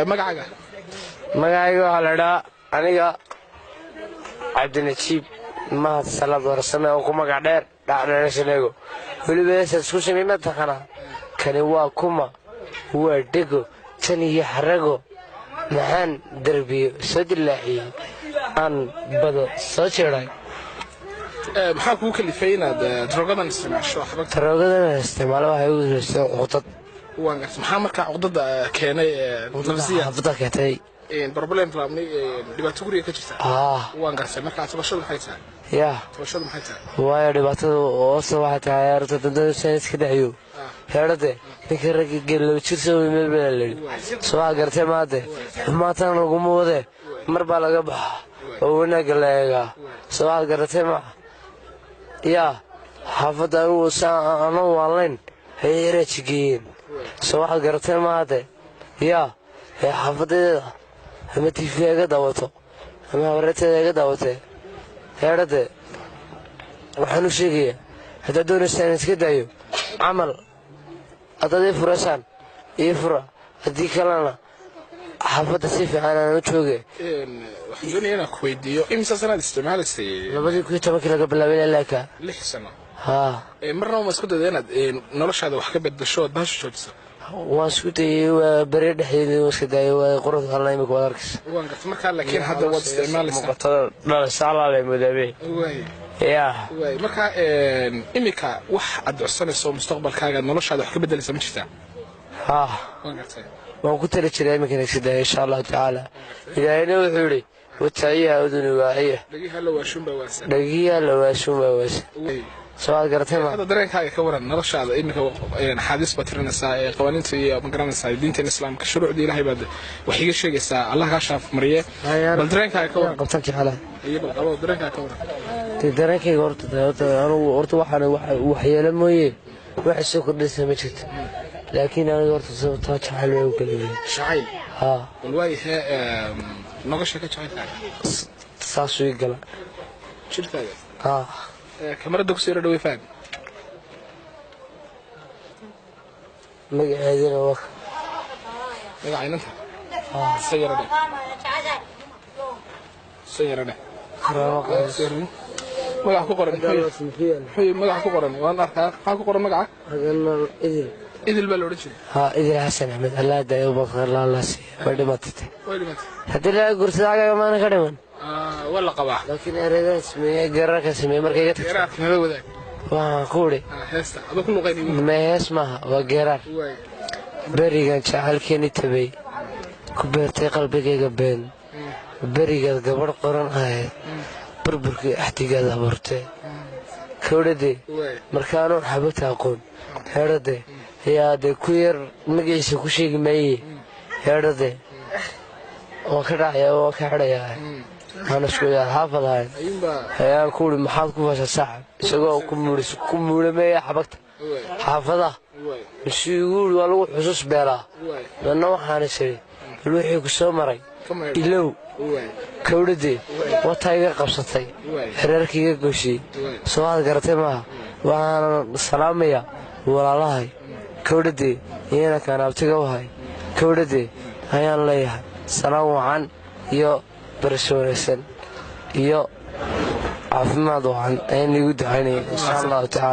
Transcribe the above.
magacaaga waxaa la dhaa aniga cabdinajiib mahad salaad warsame oo ku magac dheer dhacdheerashaneego weliba heesaad isku samey ma taqanaa kani waa kuma waa dhego tan iyo xarago maxaan derbiyo soo dilaaxiyey aan bado soo jeedhay maxaa kugu kalifay inaad daroogadan isticmaasho daroogadan isticmaalo waxay ugu horeysay cuqdad maxaa markaa cuqdada keenay nafsiyan xafada keentay problem family dhibaato guriga ka jirta waan garsay markaa tabashadu maxay tahay tabashadu maxay tahay waayo dhibaatadu oosa waxay tahay arrinta dandada sayniska dhaxyo heerade ninka ragga geel laba jir soo meel baa la yidhi soo waxaa gartay maade xumaatan laguma wade mar baa laga baxa oo wanaagga la eegaa soo waxaad garatay ma xaafadda anugu aanan waanlayn ayay eraajigeeyeen soo waxaad garatay maade xaafadeeda ama tiifiga iga daawato ama habareeteeda iga daawatee heedhade waxaan u sheegayaa haddaad doonaysaan iska daayo camal haddaad ii furaysaan ii fura haddii kalena xaafadda si fiican aan u jooge waxaan doonaya inaan ku weydiiyo imisa sanaad isticmaalaysay 2010 laga bilaabay ilaaka 6 sano marna ma isku dayday inaad noloshaada wax ka beddesho ood bahasha joojiso waan isku dayay waa bari dhexdeeda iska daayay waa qurux alla imika wada arkaysa waan gartay markaa laakiin hadda waad isticmaalaysaa muuqatada dhalashaalaale mudabay markaa imika wax aad codsanayso mustaqbalkaaga noloshaada wax ka beddelaysa ma jirtaa waan gartay waan ku tali jiray iminkan iska daaya insha allahu tacaala ilaahayna wuxuu yidhi wataayaha uduni waaciya dhagiyaha la waashuun baa waasa soo aad garatay ma hadda dareenkaaga ka waran noloshaada iminka xaadiis baad tirinaysaa qawaaniinta iyo ma garanaysaa diinta islaamka shuruucda ilaahay baad wax iga sheegaysaa allah kaa shaaf mariye bal dareenkaaga ka waran qabtankii xalay iyo bal qabo dareenkaaga ka waran dareenkayga anugu horta waxaan waxyeelo mooye waxay soo kordhaysa ma jirto laakiin aniga horta sababtaa jacayl way u galiyeen jacayl bal waayahe noga sheeka jacaylkaaga saasuu ii gala jirkaaga kamarada kusoo yara dhawey faham magaceedina waa magacaynanta sayara dheh magaca ku qoran magaca ku qoran waan arkaa maxaa ku qoran magaca idil baa la odhan jiray idil xasan axmed allah daayo bakar allah siiya way dhimatay haddii laga gursada cagaga maana ka dhiman waa la qabaa laakiin ereygan sameeyey gararka sameeyey markay iga tagtay geeraarka nala wadaag waxaan ku udhi heesta adoo ku luqaynay ma hees maaha waa geeraar berigan jacaylkeeni tabay ku beertay qalbigayga been berigaad gabadh qoran ahayd burburkii axdigaad abuurtee kawdhadee markaanuu xabata aqoon heedhade ayaa dee ku yar magaciisa ku sheegi maaye heedhade waan ka dhacaya waan ka xidhayaa aan isku xaafad ahayn ayaan ku uri maxaad ku fasha saaxib isagoo ku muulameeya xabagta xaafadaha mashuu igu uri waa lagu xusuus beelaa danna waxaana jiray bal wixii ku soo maray ilow kawdhadee wataa iga qabsatay xereerka iga goshiyey soo aad garatay maaha waxaana salaamayaa walaalahay kawdhadee iyana kaan abtiga u hay kawdhadee ayaan leeyahay salaam wacan iyo barasho wanaagsan iyo caafimaad wacan ayaan iigu ducaynaya insha allahu tacaala